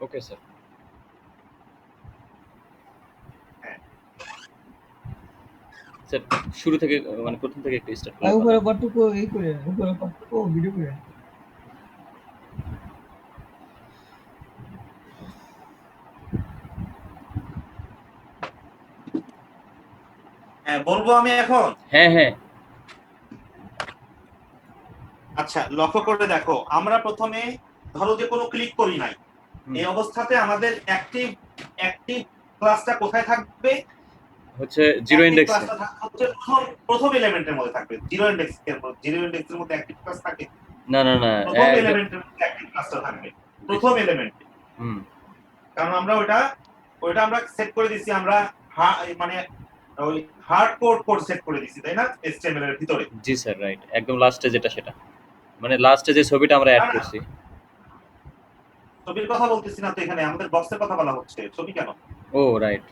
Okay sir. হ্যাঁ sir শুরু থেকে মানে প্রথম থেকে একটু স্টার্ট করলে ভালো উপরে হয়। পার্টটুকু এই করে উপরে পার্টটুকু ভিডিও করে হ্যাঁ বলবো আমি এখন। হ্যাঁ হ্যাঁ। আচ্ছা লক্ষ্য করে দেখো, আমরা প্রথমে ধরো যে কোনো ক্লিক করি নাই, এই অবস্থাতে আমাদের অ্যাক্টিভ অ্যাক্টিভ ক্লাসটা কোথায় থাকবে? হচ্ছে জিরো অ্যাক্টিভ ইন্ডেক্সে। ক্লাসটা হচ্ছে প্রথম এলিমেন্টের মধ্যে থাকবে। জিরো ইন্ডেক্সের মধ্যে অ্যাক্টিভ ক্লাস থাকে? না না না প্রথম একদম। এলিমেন্টের মধ্যে অ্যাক্টিভ ক্লাসটা থাকবে, প্রথম এলিমেন্টে। হুম। কারণ আমরা ওইটা আমরা সেট করে দিছি, আমরা মানে ওই হার্ড কোড সেট করে দিছি, তাই না, HTML এর ভিতরে। জি স্যার রাইট, একদম লাস্টে যেটা সেটা, মানে লাস্টে যে ছবিটা আমরা না অ্যাড না, করছি। ছবির কথা বলতেছি না তো, এখানে আমাদের বক্সের কথা বলা হচ্ছে, ছবি কেন? ও রাইট,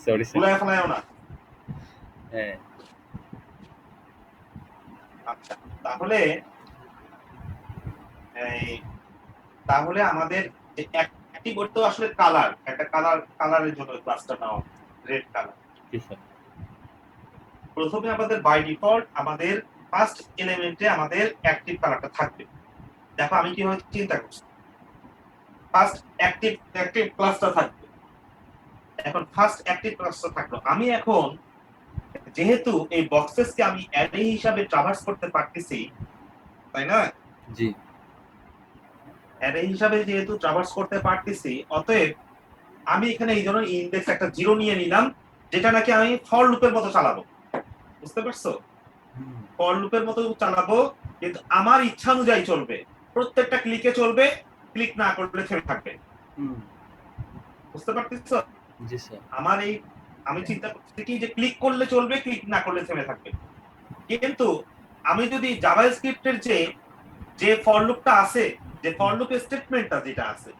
সরি স্যার। ভুলায় ফেলায়ও না। হ্যাঁ। আচ্ছা তাহলে এই তাহলে আমাদের যে অ্যাক্টিভ তো আসলে কালার, একটা কালারের জন্য ক্লাসটা নাও, রেড কালার। জি স্যার। প্রথমে আমাদের বাই ডিফল্ট আমাদের ফার্স্ট এলিমেন্টে আমাদের অ্যাক্টিভ কালারটা থাকবে। দেখো আমি কিভাবে চিন্তা করছি, ফার্স্ট অ্যাক্টিভ ক্লাসটা থাকবে। এখন ফার্স্ট অ্যাক্টিভ ক্লাসটা থাকলো, আমি এখন যেহেতু এই বক্সেসকে আমি অ্যারে হিসাবে ট্রাভার্স করতে পারতেছি, তাই না, জি। অ্যারে হিসাবে যেহেতু ট্রাভার্স করতে পারতেছি, অতএব আমি এখানে এই জন্য ইনডেক্স একটা 0 নিয়ে নিলাম, যেটা নাকি আমি ফর লুপের মতো চালাবো। বুঝতে পারছো? ফর লুপের মতো চালাবো, কিন্তু আমার ইচ্ছা অনুযায়ী চলবে, প্রত্যেকটা ক্লিকে চলবে, ক্লিক না করলে থেমে থাকবে। বুঝতে পারতেছো? জি স্যার। আমি চিন্তা করছি কি যে ক্লিক করলে চলবে, ক্লিক না করলে থেমে থাকবে। কিন্তু আমি যদি জাভাস্ক্রিপ্টের যে ফর লুপটা আছে, যে ফর লুপ স্টেটমেন্টটা যেটা আছে,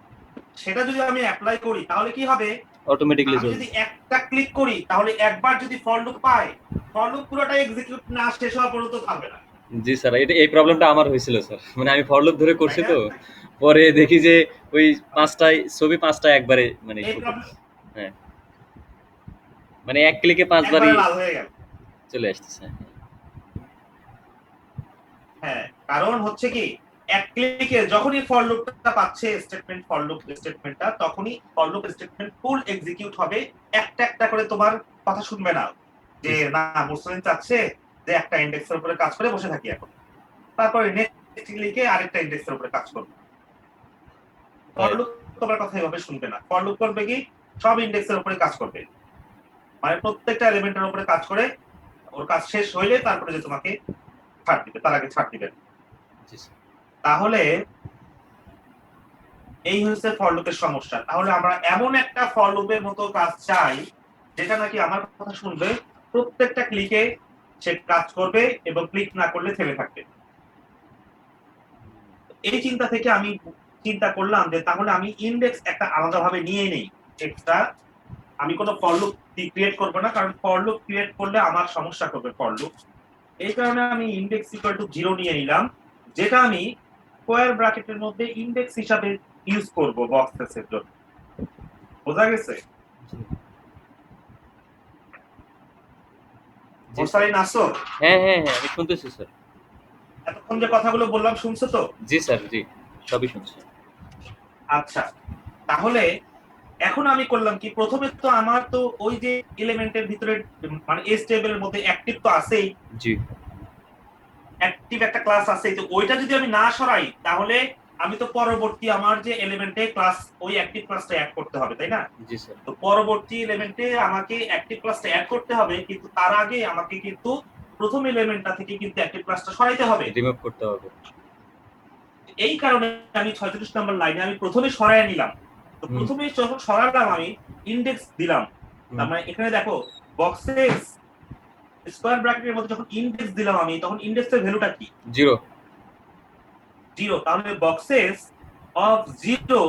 সেটা যদি আমি অ্যাপ্লাই করি তাহলে কি হবে? অটোমেটিক্যালি আমি চলবে। যদি একটা ক্লিক করি তাহলে একবার যদি for loop pi, for loop পুরোটা এক্সিকিউট না শেষ হওয়া পর্যন্ত থামবে না। জি স্যার, এটা এই প্রবলেমটা আমার হয়েছিল স্যার, মানে আমি ফর লুপ ধরে তাই করছি না? তো, পরে দেখি যে ওই পাঁচটায় ছবি পাঁচটা একবারে মানে এই শো প্রবলেম করতেছে। হ্যাঁ, মানে এক ক্লিকে পাঁচবারই একবারে লাল হয়ে গেল। চলে আসতেছে। হ্যাঁ, কারণ হচ্ছে কি, এক ক্লিকে যখনই ফর লুপটা পাচ্ছে ফর লুপ স্টেটমেন্টটা, তখনই for loop statement full execute হবে, একটা একটা করে তোমার কথা শুনবে না, যে না মুসলিম চাচ্ছে যে একটা ইন্ডেক্সের উপরে কাজ করে বসে থাকি এখন, তারপরে নেক্সট ক্লিকে আরেকটা ইন্ডেক্সের উপরে কাজ করবে। ফর লুপ তোমার কথা এভাবে শুনবে না, ফর লুপ করবে কি, সব ইন্ডেক্সের উপরে কাজ করবে, মানে প্রত্যেকটা এলিমেন্টের উপরে কাজ করে, ওর কাজ শেষ হইলে তারপরে যে তোমাকে ছাড় দিবে, তার আগে ছাড় দিবে। তাহলে এই হচ্ছে ফর লুপের সমস্যা। তাহলে আমরা এমন একটা ফর লুপের মতো কাজ চাই, যেটা নাকি আমার কথা শুনবে, প্রত্যেকটা ক্লিকে সে কাজ করবে এবং ক্লিক না করলে থেমে থাকবে। এই চিন্তা থেকে আমি চিন্তা করলাম যে তাহলে আমি ইনডেক্স একটা আলাদাভাবে নিয়ে নেই এক্সট্রা। আমি কোনো ফর লুপ ক্রিয়েট করব না, কারণ ফর লুপ ক্রিয়েট করলে আমার সমস্যা করবে ফর লুপ। এই কারণে আমি ইনডেক্স ইকুয়াল টু 0 নিয়ে নিলাম, যেটা আমি স্কয়ার ব্র্যাকেটের মধ্যে ইনডেক্স হিসাবে ইউজ করব বক্সেসের জন্য। বোঝা গেছে? মোস্তারিন আসো? হ্যাঁ হ্যাঁ হ্যাঁ, আমি শুনতেছি স্যার। এতক্ষণ যে কথাগুলো বললাম শুনছো তো? জি স্যার, জি সবই শুনছি। আচ্ছা তাহলে এখন আমি করলাম কি, প্রথমে তো আমার তো ওই যে এলিমেন্টের ভিতরে মানে এস টেবিলের মধ্যে অ্যাক্টিভ তো আছেই, জি। অ্যাক্টিভ একটা ক্লাস আছে, তো ওইটা যদি আমি না সরাই তাহলে আমি তো পরবর্তী আমার যে এলিমেন্টে ক্লাস ওই অ্যাক্টিভ ক্লাসটা অ্যাড করতে হবে, তাই না? জি স্যার। তো পরবর্তী এলিমেন্টে আমাকে অ্যাক্টিভ ক্লাসটা অ্যাড করতে হবে, কিন্তু তার আগে আমাকে কিন্তু প্রথম এলিমেন্টটা থেকে কিন্তু অ্যাক্টিভ ক্লাসটা সরাইতে হবে। রিমুভ করতে হবে। এই কারণে আমি 36 নম্বর লাইনে আমি প্রথমে সরায় নিলাম। তো প্রথমে যখন সরালাম আমি ইনডেক্স দিলাম, তার মানে এখানে দেখো বক্সেস স্কয়ার ব্র্যাকেটের মধ্যে যখন ইনডেক্স দিলাম আমি, তখন ইনডেক্সের ভ্যালুটা কি? 0। 0। তাহলে বক্সেস অফ 0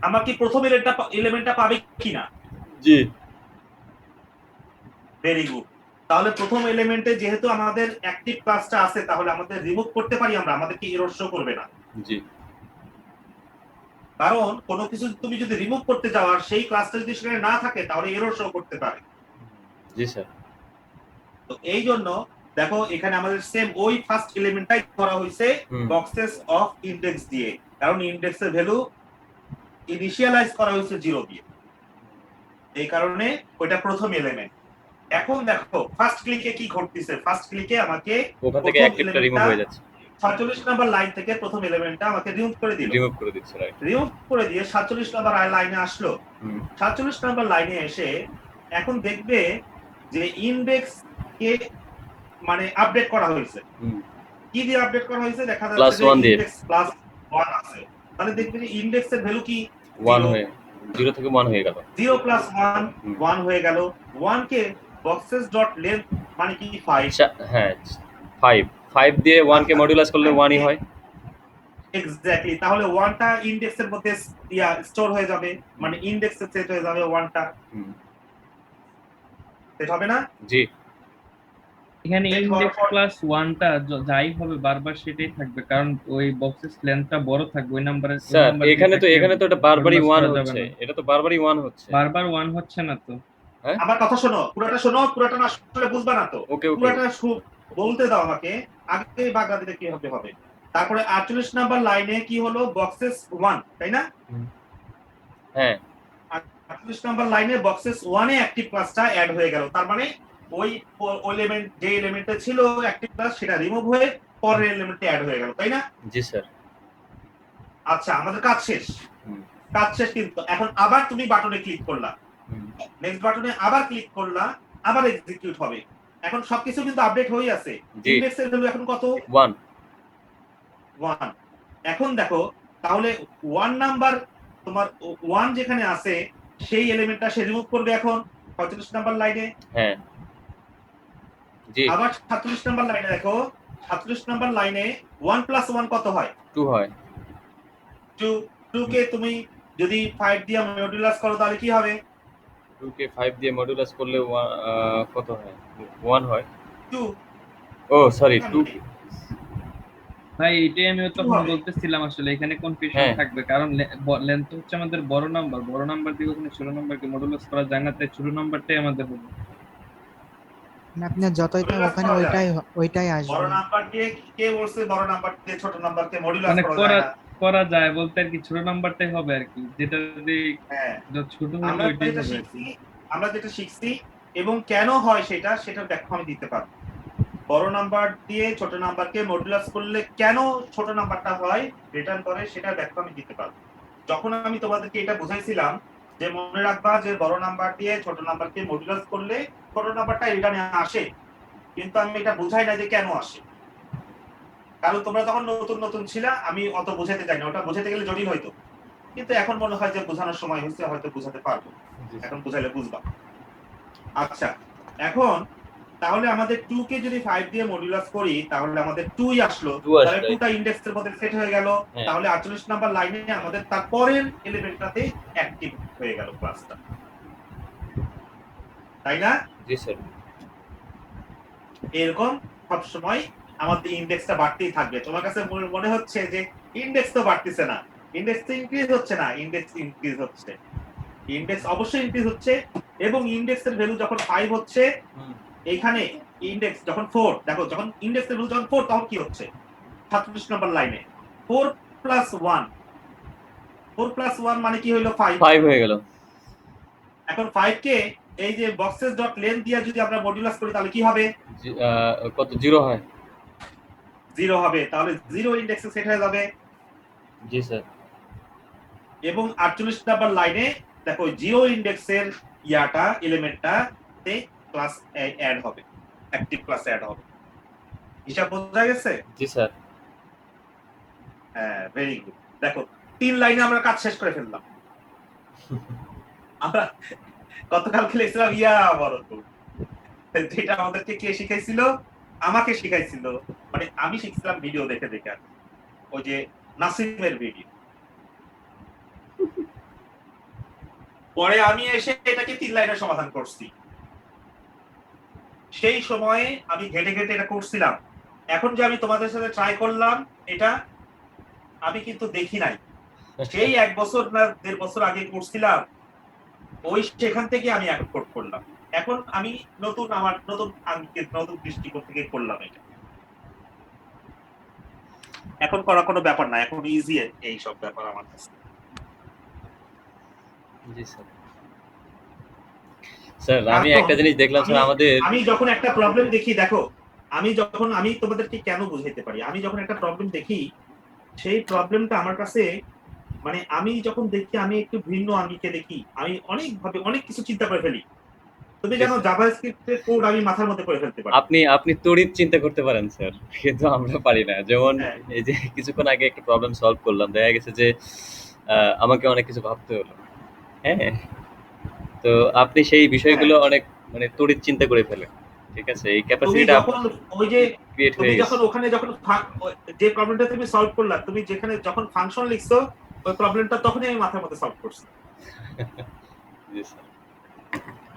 আমাকে প্রথম এলিমেন্টটা পাবে কিনা? জি। Very good. তাহলে প্রথম এলিমেন্টে যেহেতু আমাদের অ্যাক্টিভ ক্লাসটা আছে, তাহলে আমাদের রিমুভ করতে পারি আমরা, আমাদেরকে এরর শো করবে না। জি। কারণ কোনো কিছু তুমি যদি রিমুভ করতে যাও আর সেই ক্লাসটা যদি সেখানে না থাকে তাহলে এরর শো করতে পারে। জি স্যার। তো এই জন্য দেখো এখানে আমাদের সেম ওই ফার্স্ট এলিমেন্টটাই করা হয়েছে বক্সেস অফ ইন্ডেক্স দিয়ে, কারণ ইন্ডেক্সের ভ্যালু ইনিশিয়ালাইজ করা হয়েছে 0 দিয়ে, এই কারণে ওইটা প্রথম এলিমেন্ট। এখন দেখো ফার্স্ট ক্লিকে কি ঘটতেছে, ফার্স্ট ক্লিকে আমাকে ওখান থেকে অ্যাক্টিভটা রিমুভ হয়ে যাচ্ছে। 47 নাম্বার লাইন থেকে প্রথম এলিমেন্টটা আমাকে রিমুভ করে দিল, রিমুভ করে দিচ্ছে, রাইট। রিমুভ করে দিয়ে 47 নাম্বার লাইনে আসলো। 47 নাম্বার লাইনে এসে এখন দেখবে যে ইনডেক্স কে মানে আপডেট করা হয়েছে। কি দিয়ে আপডেট করা হয়েছে? দেখা যাচ্ছে যে ইনডেক্স প্লাস 1 আছে, তাহলে দেখবে যে ইনডেক্সের ভ্যালু কি 1 হয়ে 0 থেকে 1 হয়ে গেল। 0 প্লাস 1 1 হয়ে গেল। 1 কে বক্সেস ডট লেন্থ মানে কি 5, হ্যাঁ 5 5 দিয়ে 1 কে মডুলাস করলে 1ই হয়। এক্স্যাক্টলি, তাহলে 1 টা ইনডেক্সের মধ্যে স্টোর হয়ে যাবে, মানে ইনডেক্সে সেট হয়ে যাবে 1 টা। সেট হবে না? জি। এখানে ইনডেক্স প্লাস 1 টা যাই হবে বারবার সেটাই থাকবে, কারণ ওই বক্সেস লেন্থটা বড় থাকবে ওই নাম্বারে। স্যার এখানে তো এটা বারবারই 1 হচ্ছে, এটা তো বারবারই 1 হচ্ছে। বারবার 1 হচ্ছে না তো। হ্যাঁ আমার কথা শোনো, পুরোটা না শুনলে বুঝবা না তো। ওকে ওকে, পুরোটা বলতে দাও আমাকে, আগে বাগড়া দিলে কি হবে। তারপরে 48 নাম্বার লাইনে কি হলো, বক্সেস 1, তাই না? হ্যাঁ 48 নাম্বার লাইনে বক্সেস 1 এ অ্যাক্টিভ ক্লাসটা অ্যাড হয়ে গেল, তার মানে ওই এলিমেন্ট যে এলিমেন্টে ছিল অ্যাক্টিভ ক্লাস সেটা রিমুভ হয়ে পরের এলিমেন্টে অ্যাড হয়ে গেল, তাই না? জি স্যার। আচ্ছা আমাদের কাজ শেষ, কাজ শেষ। কিন্তু এখন আবার তুমি বাটনে ক্লিক করলা, নেক্সট বাটনে আবার ক্লিক করলা, আবার এক্সিকিউট হবে। এখন সবকিছু কিন্তু আপডেট হয়ে আছে। ইনডেক্সের ভ্যালু এখন কত? 1। এখন দেখো তাহলে 1 নাম্বার তোমার 1 যেখানে আছে সেই এলিমেন্টটা সে রিমুভ করবে এখন 45 নাম্বার লাইনে। হ্যাঁ জি। আবার 47 নাম্বার লাইনে দেখো, 47 নাম্বার লাইনে 1 প্লাস 1 কত হয়? 2 হয়। 2 কে তুমি যদি 5 দিয়ে মডুলাস করো তাহলে কি হবে? 2 কে 5 দিয়ে মডুলাস করলে কত হয়? 1 হয়। 2। ও সরি 2। ভাই এটাই আমি তখন বলতেছিলাম, আসলে এখানে কনফিউশন থাকবে, কারণ লেন্থ হচ্ছে আমাদের বড় নাম্বার দিয়ে ওখানে ছোট নাম্বারকে মডুলাস করা যায় না, তাই ছোট নাম্বারটাই আমাদের হবে। আপনি যতই পান ওখানে ওইটাই আসবে। বড় নাম্বার দিয়ে কে বলছে বড় নাম্বার দিয়ে ছোট নাম্বারকে মডুলাস করা যায় না? করা যায় বলতে আর কি, ছোট নাম্বারটাই হবে আর কি, যেটা দিয়ে ছোট হবে ওইটাই হবে। আমরা যেটা শিখছি এবং কেন হয় সেটার ব্যাখ্যা আমি দিতে পারবো। বড় নাম্বার দিয়ে ছোট নাম্বারকে মডুলাস করলে কেন ছোট নাম্বারটা হয় রিটার্ন করে সেটার ব্যাখ্যা আমি দিতে পারবো। যখন আমি তোমাদেরকে এটা বুঝাইছিলাম যে মনে রাখবা যে বড় নাম্বার দিয়ে ছোট নাম্বারকে মডুলাস করলে ছোট নাম্বারটা রিটার্নে আসে, কিন্তু আমি এটা বুঝাই না যে কেন আসে, কারণ তোমরা তখন নতুন ছিলা, আমি অত বোঝাতে চাই না, ওটা বোঝাতে গেলে জটিল হইতো। কিন্তু এখন মনে হয় যে বোঝানোর সময় হয়েছে, হয়তো বোঝাতে পারবো, এখন বুঝাইলে বুঝবা। আচ্ছা এখন তাহলে আমাদের 2 কে যদি 5 দিয়ে মডুলাস করি তাহলে আমাদের 2ই আসলো, তাহলে 2টা ইনডেক্সের মধ্যে সেট হয়ে গেল। তাহলে 48 নাম্বার লাইনে আমাদের তারপরের এলিমেন্টটাতে অ্যাক্টিভ হয়ে গেল ক্লাসটা, তাই না? জি স্যার। এরকম সব সময় আমাদের ইনডেক্সটা বাড়তেই থাকবে। তোমার কাছে মনে হচ্ছে যে ইনডেক্স তো বাড়তেছে না, ইনডেক্স তো ইনক্রিজ হচ্ছে না, ইনডেক্স ইনক্রিজ হচ্ছে। ইনডেক্স অবশ্যই ইনক্রিজ হচ্ছে, এবং ইনডেক্সের ভ্যালু যখন 5 হচ্ছে, এইখানে ইনডেক্স যখন 4, দেখো যখন ইনডেক্সের ভ্যালু যখন 4 তখন কি হচ্ছে 47 নাম্বার লাইনে 4 প্লাস 1 মানে কি হলো 5 হয়ে গেল। এখন 5 কে এই যে বক্সেস ডট লেন্থ দিয়ে যদি আমরা মডুলাস করি তাহলে কি হবে? কত 0 হয়? 0 হবে, তাহলে 0 ইনডেক্সে সেট হয়ে যাবে। জি স্যার। এবং 48 নাম্বার লাইনে দেখো 0 ইনডেক্সের এলিমেন্টটাতে ক্লাস অ্যাড হবে, অ্যাক্টিভ ক্লাস অ্যাড হবে। হিসাব বোঝা গেছে? জি স্যার। হ্যাঁ ভেরি গুড। দেখো 3 লাইনে আমরা কাজ শেষ করে ফেললাম। আমরা গতকাল খেলেছিলাম যেটা আমাদেরকে কে শিখাইছিল? আমাকে শিখাইছিল, মানে আমি শিখছিলাম ভিডিও দেখে দেখে, ওই যে নাসিমের ভিডিও। পরে আমি এসে এটাকে 3 লাইনের সমাধান করছি। সেই সময়ে আমি ঘেটে ঘেটে এটা করছিলাম। এখন যে আমি তোমাদের সাথে ট্রাই করলাম এটা, আমি কিন্তু দেখি নাই, সেই 1 বছর না 1.5 বছর আগে করছিলাম, ওই সেখান থেকে আমি এখন কোড করলাম। এখন আমি নতুন আমার নতুন আঙ্গিকে নতুন দৃষ্টিকোণ থেকে করলাম এটা। এখন করা কোনো ব্যাপার না, এখন ইজি এই সব ব্যাপার আমার কাছে। জি স্যার। স্যার আমি কারণ একটা জিনিস দেখলাম স্যার আমাদের আমি যখন একটা প্রবলেম দেখি, দেখো আমি তোমাদেরকে কেন বুঝাইতে পারি, আমি যখন একটা প্রবলেম দেখি, সেই প্রবলেমটা আমার কাছে মানে আমি যখন দেখি আমি একটু ভিন্ন আঙ্গিকে দেখি, আমি অনেকভাবে অনেক কিছু চিন্তা করে ফেলি। তুমি জানো জাভাস্ক্রিপ্টের কোড আমি মাথার মধ্যে করে ফেলতে পারি। আপনি তড়িৎ চিন্তা করতে পারেন স্যার, কিন্তু আমরা পারি না। যেমন হ্যাঁ। এই যে কিছুক্ষণ আগে একটা প্রবলেম সলভ করলাম, দেখা গেছে যে আমাকে অনেক কিছু ভাবতে হলো। হ্যাঁ, তো আপনি সেই বিষয়গুলো অনেক মানে তড়িৎ চিন্তা করে ফেলেন। ঠিক আছে, এই তুমি ক্যাপাসিটিটা যখন ওই যে ক্রিয়েট তুমি হয়ে যখন গেছে। ওখানে যখন যে প্রবলেমটা তুমি সলভ করলা, তুমি যেখানে যখন ফাংশন লিখছো, ওই প্রবলেমটা তখনই আমি মাথার মধ্যে সলভ করছি। জি স্যার।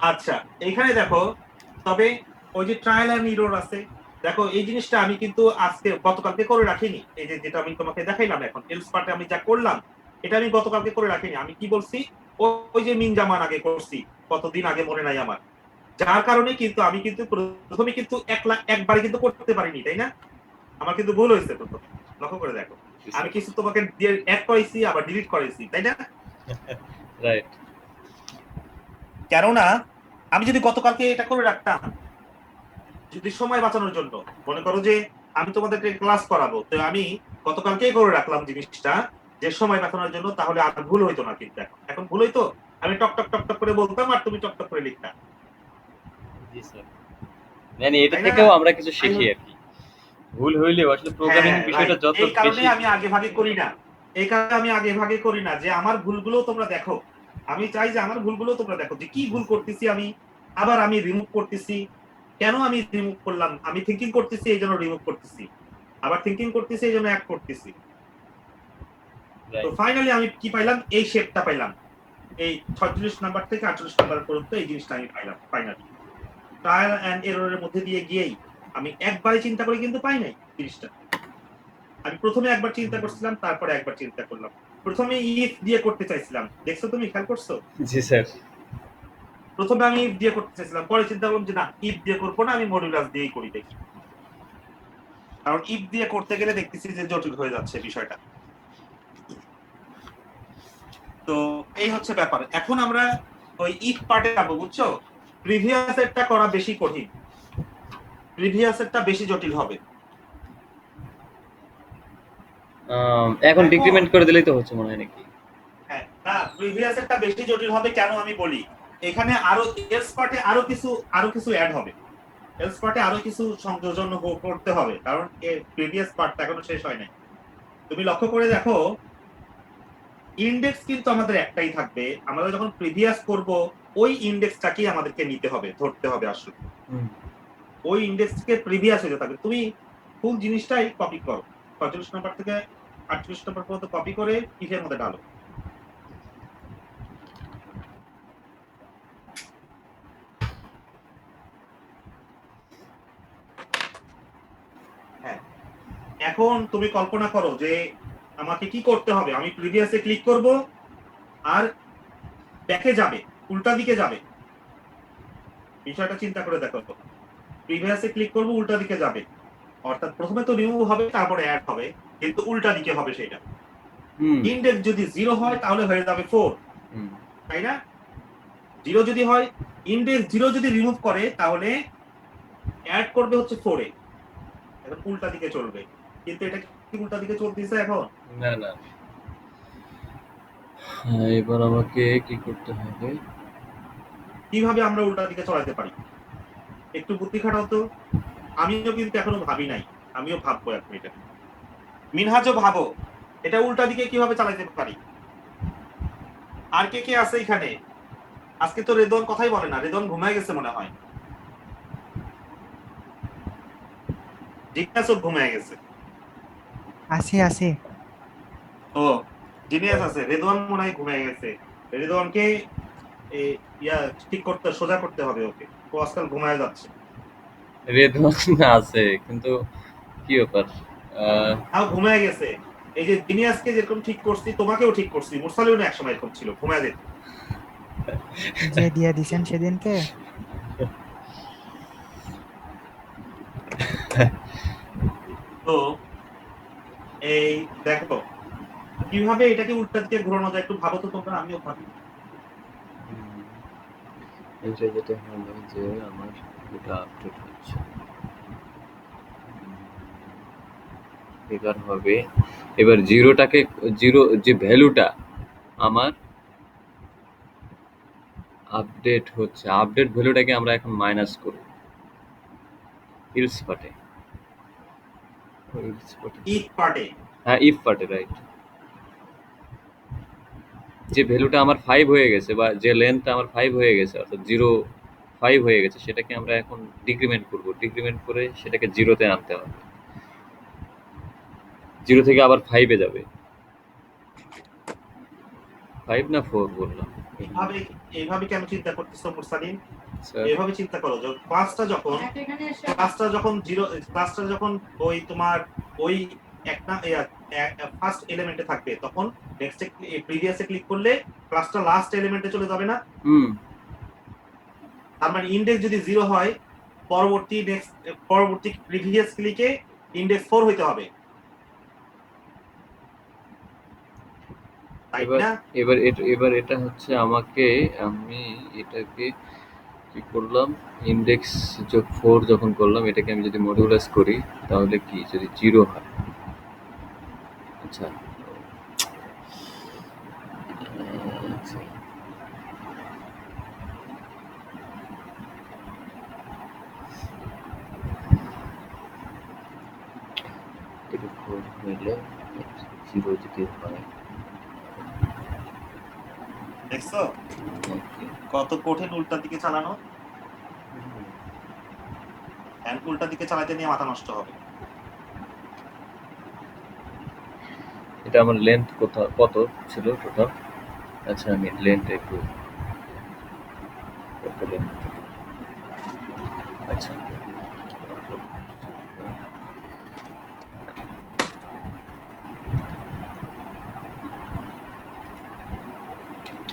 আচ্ছা, এখানে দেখো, তবে ওই যে ট্রায়াল এন্ড এরর আছে, দেখো এই জিনিসটা আমি কিন্তু আজকে গতকালকে করে রাখিনি। এই যে যেটা আমি তোমাকে দেখাইলাম এখন এলস পার্টে আমি যা করলাম, এটা আমি গতকালকে করে রাখিনি। আমি কি বলছি, ওই যে মিন জামান আগে করছি, কতদিন আগে মনে নাই আমার। যার কারণে কিন্তু আমি কিন্তু প্রথমে কিন্তু একবারে কিন্তু করতে পারিনি, তাই না? আমার কিন্তু ভুল হয়েছে প্রথমে, লক্ষ্য করে দেখো। আমি কিছু তোমাকে দিয়ে অ্যাড করাইছি, আবার ডিলিট করাইছি, তাই না? রাইট। কেননা আমি যদি গতকালকে এটা করে রাখতাম, যদি সময় বাঁচানোর জন্য, মনে করো যে আমি তোমাদেরকে ক্লাস করাবো, তো আমি গতকালকেই করে রাখলাম জিনিসটা যে সময় বাঁচানোর জন্য, তাহলে আর ভুল হইতো না। কিন্তু এখন ভুল হইতো, আমি টক টক টক টক করে বলতাম আর তুমি টক টক করে লিখতাম। জি স্যার। মানে এটা তাই না? থেকেও আমরা কিছু শিখি আর কি। ভুল হইলেও আসলে প্রোগ্রামিং হ্যাঁ, বিষয়টা right. যত এই কারণে বেশি আমি আগে ভাগে করি না। এই কারণে আমি আগে ভাগে করি না যে আমার ভুলগুলো তোমরা দেখো। আমি চাই যে আমার ভুলগুলো তোমরা দেখো, যে কি ভুল করতেছি আমি, আবার আমি রিমুভ করতেছি। কেন আমি রিমুভ করলাম? আমি থিংকিং করতেছি এই জন্য রিমুভ করতেছি, আবার থিংকিং করতেছি এই জন্য অ্যাড করতেছি। তো ফাইনালি আমি কি পাইলাম, এই শেপটা পাইলাম। এই 46 নাম্বার থেকে 48 নাম্বার পর্যন্ত এই জিনিসটা আমি পাইলাম ফাইনালি। ট্রায়াল এন্ড এররের মধ্যে দিয়ে গিয়েই আমি একবারে চিন্তা করে কিন্তু পাই নাই জিনিসটা। আমি প্রথমে একবার চিন্তা করছিলাম, তারপরে একবার চিন্তা করলাম। প্রথমে ইফ দিয়ে করতে চাইছিলাম, দেখছো তুমি, খেয়াল করছো? জি স্যার। প্রথমে আমি ইফ দিয়ে করতে চাইছিলাম, পরে চিন্তা করলাম যে না, ইফ দিয়ে করবো না, আমি মডুলাস দিয়েই করি দেখি। কারণ ইফ দিয়ে করতে গেলে দেখতেছি যে জটিল হয়ে যাচ্ছে বিষয়টা। তো এই হচ্ছে ব্যাপার। এখন আমরা ওই ইফ পার্টে যাবো, বুঝছো? প্রিভিয়াস এরটা করা বেশি কঠিন, প্রিভিয়াস এরটা বেশি জটিল হবে। এখন ডিক্রিমেন্ট করে দিলেই তো হচ্ছে মনে হয় নাকি? হ্যাঁ, না, প্রিভিয়াস এরটা বেশি জটিল হবে কেন আমি বলি। এখানে আরো এলস পার্টে আরো কিছু অ্যাড হবে, এলস পার্টে আরো কিছু সংযোজন করতে হবে, কারণ প্রিভিয়াস পার্টটা এখনো শেষ হয় নাই। তুমি লক্ষ্য করে দেখো, ইনডেক্স কিন্তু আমাদের একটাই থাকবে। আমরা যখন প্রিভিয়াস করব, ওই ইনডেক্সটাকেই আমাদেরকে নিতে হবে, ধরতে হবে আসলে। ওই ইনডেক্স থেকে প্রিভিয়াস হতে থাকবে। তুমি ফুল জিনিসটাই কপি করো, 45 নাম্বার থেকে 48 নাম্বার পর্যন্ত কপি করে ইফের মধ্যে ডালো। হ্যাঁ, এখন তুমি কল্পনা করো যে আমাকে কি করতে হবে। আমি প্রিভিয়াসে ক্লিক করব, আর ব্যাকে যাবে, উল্টা দিকে যাবে। বিষয়টা চিন্তা করে দেখো, প্রিভিয়াসে ক্লিক করব, উল্টা দিকে যাবে, অর্থাৎ প্রথমে তো রিমুভ হবে, তারপরে অ্যাড হবে, কিন্তু উল্টা দিকে হবে সেটা। ইনডেক্স যদি 0 হয় তাহলে হয়ে যাবে 4, তাই না? 0 যদি হয়, ইনডেক্স 0 যদি রিমুভ করে, তাহলে অ্যাড করবে হচ্ছে 4 এ। এখন উল্টা দিকে চলবে, কিন্তু এটা কি উল্টা দিকে চলতেছে এখন? না না। এবার আমাকে কি করতে হবে? কিভাবে আমরা উল্টা দিকে চলাতে পারি, একটু বুদ্ধি খাটাও তো। আমিও কিন্তু এখনো ভাবি নাই, আমিও ভাববো এখন এটা। মিনহাজও ভাবো, এটা উল্টা দিকে কিভাবে চালাতে পারি। আর কে কে আছে এখানে? আজকে তো রেদন কথাই বলে না, রেদন ঘুমায় গেছে মনে হয়। জিজ্ঞাসা ঘুমায় গেছে। আছে আছে। ও, জিনিয়াস আছে। রেদওয়ান মনে হয় ঘুমিয়ে গেছে। রেদওয়ানকে ঠিক করতে, সোজা করতে হবে ওকে। ও আজকাল ঘুমায় যাচ্ছে। রেদওয়ান আছে, কিন্তু কি ব্যাপার? ঘুমায় গেছে। এই যে দিনিয়াসকে যেরকম ঠিক করছি তোমাকেও ঠিক করছি, মুরসালিও না একসময় এরকম ছিল, ঘুমায় যেত। যে দিয়ে দিছেন সেদিনকে তো এই দেখো কিভাবে এটাকে উল্টা দিকে ঘোরানো যায়, একটু ভাবো তো তোমরা, আমিও ভাবি। এটা যেটা হলো যে আমার এটা আপডেট হচ্ছে, এবার হবে, এবার জিরোটাকে, জিরো যে ভ্যালুটা আমার আপডেট হচ্ছে, আপডেট ভ্যালুটাকে আমরা এখন মাইনাস করব ইলস পার্টে, ইলস পার্টে, ইফ পার্টে হ্যাঁ ইফ পার্টে, রাইট। যে ভ্যালুটা আমার 5 হয়ে গেছে, বা যে লেন্থটা আমার 5 হয়ে গেছে, অর্থাৎ 0 5 হয়ে গেছে, সেটাকে আমরা এখন ডিক্রিমেন্ট করব, ডিক্রিমেন্ট করে সেটাকে 0-তে আনতে হবে, 0 থেকে আবার 5-এ যাবে। 5 না 4 বললাম? এইভাবে এইভাবে কেন চিন্তা করতেছো মুরসালিন? স্যার এইভাবে চিন্তা করো, ক্লাসটা যখন ওই তোমার ওই একটা ফার্স্ট এলিমেন্টে থাকবে, তখন নেক্সট প্রিভিয়াসে ক্লিক করলে ক্লাসটা লাস্ট এলিমেন্টে চলে যাবে না? হুম, তার মানে ইন্ডেক্স যদি 0 হয়, পরবর্তী প্রিভিয়াস ক্লিকে ইন্ডেক্স 4 হইতে হবে, তাই এবার না? এবার এটা হচ্ছে আমাকে, আমি এটাকে কি করলাম, ইন্ডেক্স 4 যখন করলাম, এটাকে আমি যদি মডিউলাস করি তাহলে কি, যদি 0 হয়, আচ্ছা আচ্ছা, এটা 4 হইলে 0 যদি হয়, দেখছো কত কঠিন উল্টা দিকে চালানো, উল্টা দিকে চালাতে নিয়ে মাথা নষ্ট হবে। এটা আমার লেন্থ কত ছিল টোটাল, আচ্ছা আমি লেন্থ একটু, কত লেন্থ, আচ্ছা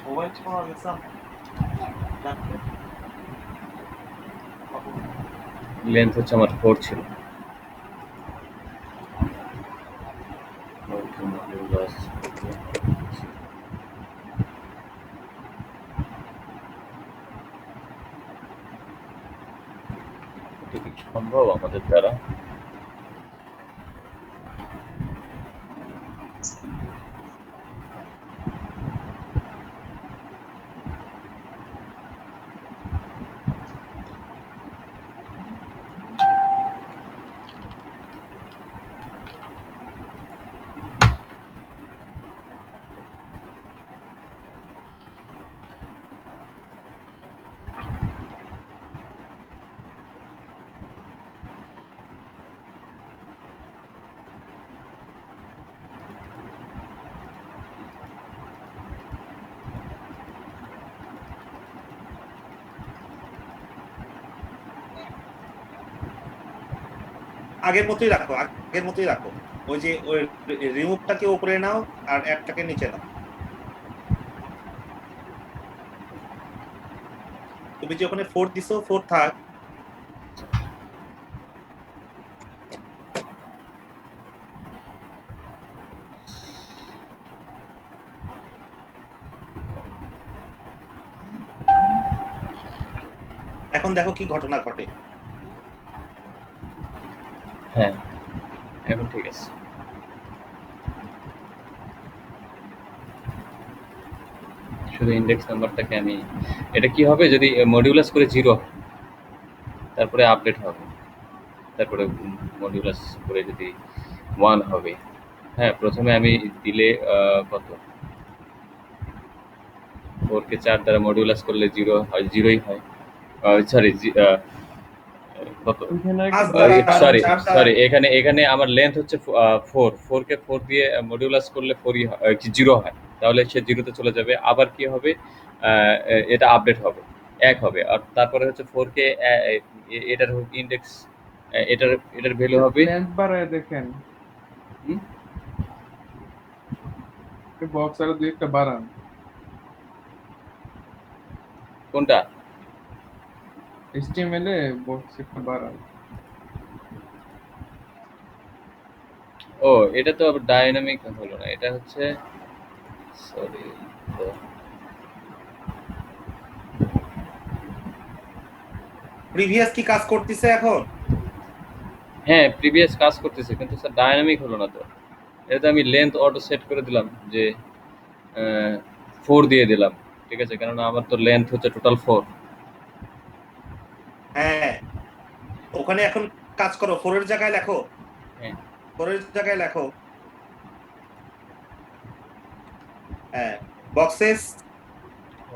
মোবাইল পাওয়া গেছে লেন্থ হচ্ছে আমার 4 ছিল, এটা কি সম্ভব আমাদের দ্বারা? আগের মতোই রাখো, ওই যে ওই রিমুভটাকে উপরে নাও আর অ্যাডটাকে নিচে নাও। তুমি যে ওখানে 4 দিছো, 4 থাক। এখন দেখো কি ঘটনা ঘটে। হ্যাঁ এখন ঠিক আছে, শুধু ইন্ডেক্স নাম্বারটাকে আমি, এটা কি হবে যদি মডিউলাস করে 0 হয়, তারপরে আপডেট হবে, তারপরে মডিউলাস করে যদি 1 হবে, হ্যাঁ প্রথমে আমি দিলে কত, 4 কে 4 দ্বারা মডিউলাস করলে 0 হয়, 0ই হয়, সরি কত, সরি এখানে আমার লেন্থ হচ্ছে 4 কে 4 দিয়ে মডিউলাস করলে 4ই হয়, 0 হয়, তাহলে সে 0-তে চলে যাবে। আবার কি হবে, এটা আপডেট হবে, 1 হবে, আর তারপরে হচ্ছে 4 কে এটার ইন্ডেক্স, এটার ভ্যালু হবে, লেন্থ বাড়ায় দেখেন, হুম? বক্স আরো দুই একটা বাড়ান। কোনটা? HTML এ বক্স একটা বাড়ান। ও এটা তো আবার ডাইনামিক হলো না, এটা হচ্ছে সরি। প্রিভিয়াস কি কাজ করতেছে এখন? হ্যাঁ প্রিভিয়াস কাজ করতেছে, কিন্তু স্যার ডাইনামিক হলো না তো। এটাতে আমি লেন্থ অটো সেট করে দিলাম যে 4 দিয়ে দিলাম, ঠিক আছে, কেননা আমার তো লেন্থ হচ্ছে টোটাল 4। হ্যাঁ, ওখানে এখন কাজ করো, 4 এর জায়গায় লেখো, হ্যাঁ 4 এর জায়গায় লেখো হ্যাঁ বক্সেস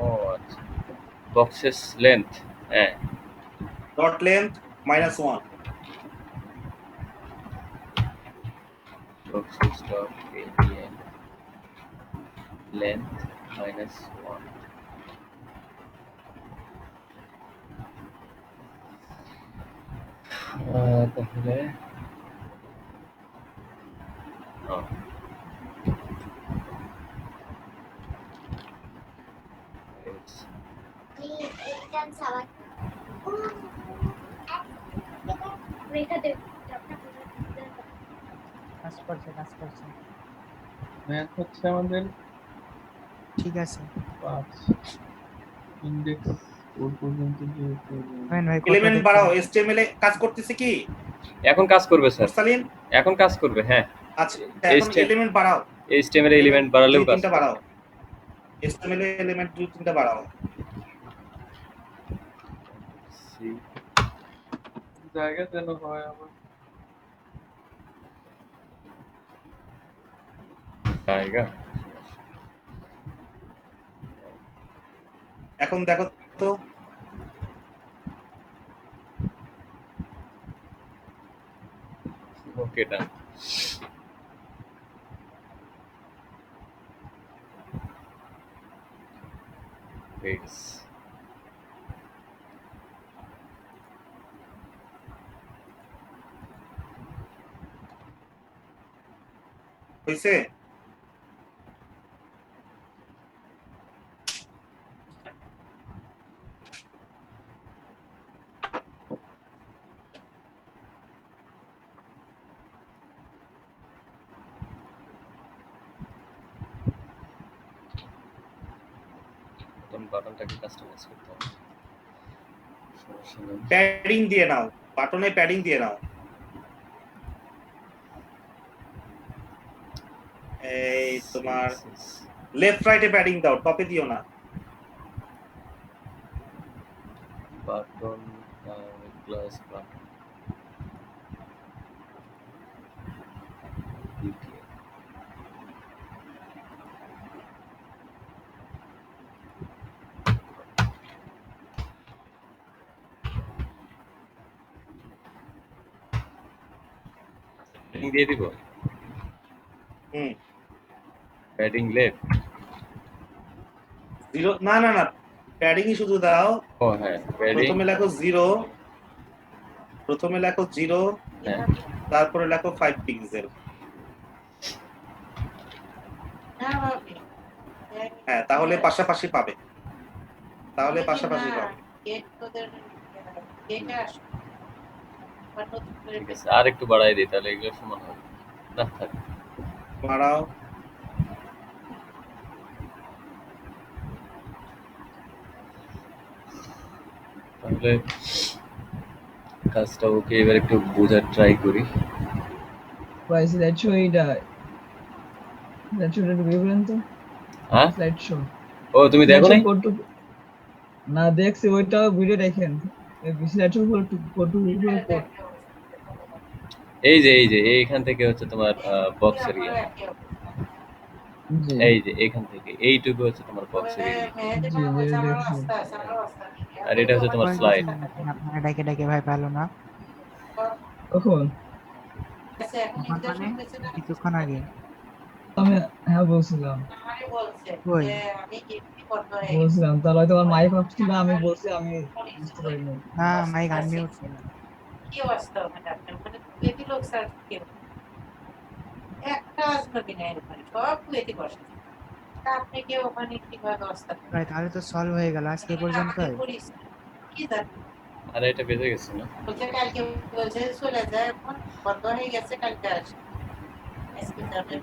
ও আচ্ছা, বক্সেস লেন্থ, হ্যাঁ dot length -1। boxes dot alien length -1। তাহলে কাজ করছে কাজ করছে। ম্যাথ হচ্ছে আমাদের ঠিক আছে 5 ইনডেক্স 4 পর্যন্ত যেহেতু ভাই কোডটা এলিমেন্ট দেখতে বাড়াও, হবে। HTML এ কাজ করতেছে কি এখন কাজ করবে স্যার, মুরসালিন? এখন কাজ করবে, হ্যাঁ। আচ্ছা, এখন এলিমেন্ট বাড়াও, HTML এর এলিমেন্ট বাড়ালেও কাজ 2-3টা বাড়াও, HTML এ এলিমেন্ট 2-3টা বাড়াও। জায়গা যেন হয় আমার। জায়গা এখন দেখো তো ওকে ডান। হইছে? বাটনটাকে কাস্টমাইজ করতে হবে, সমস্যা নেই। প্যাডিং দিয়ে নাও, বাটনে প্যাডিং দিয়ে নাও। এই তোমার লেফট রাইটে প্যাডিং দাও, টপে দিও না। বাটন ক্লাস বাটন দিয়ে দিব। প্যাডিং লেফট 0 না না না, প্যাডিংই শুধু দাও। ও হ্যাঁ প্যাডিং, প্রথমে লেখো 0, প্রথমে লেখো 0, হ্যাঁ তারপরে লেখো 5 পিক্সেল। হ্যাঁ, তাহলে পাশাপাশি পাবে, তাহলে পাশাপাশি পাবে। ঠিক আছে, আর একটু বাড়াই দিই তাহলে এগুলো সমান হবে না। থাক বাড়াও। তাহলে কাজটা ওকে এবার একটু বোঝার ট্রাই করি। ভাই স্লাইড শো এইটা স্লাইড শোটা একটু বের করেন তো। হ্যাঁ স্লাইড শো ও তুমি দেখো নাই? না দেখছি, ওইটা ভিডিও দেখেন। স্লাইড শো ফটো ভিডিও এই যে এইখান থেকে হচ্ছে তোমার বক্সের ইয়ে, এই যে এখান থেকে এইটুকু হচ্ছে তোমার বক্সের ইয়ে, আর এটা হচ্ছে তোমার স্লাইড। আপনারা ডাকে ডাকে ভাই ভালো না। কখন মানে কিছুক্ষণ আগে আমি হ্যাঁ বলছিলাম কই তাহলে হয়তো আমার মাইক অফ ছিল, আমি বলছি আমি বুঝতে পারিনি। না মাইক আনমিউট ছিল। কি অবস্থা ওখানে আপনার ওখানে কুয়েতি লোক স্যার কেউ একটা আসবে কিনা এখানে সব কুয়েতি বসে তা আপনি কি ওখানে কিভাবে ব্যবস্থা করবেন? ভাই তাহলে তো সলভ হয়ে গেল আজকে পর্যন্ত। আমাকে করিস না। কি জানি? আরে এটা বেজে গেছে না? বলছে কালকে বলছে চলে যায় এখন বন্ধ হয়ে গেছে কালকে আসবে। আজকে যাবে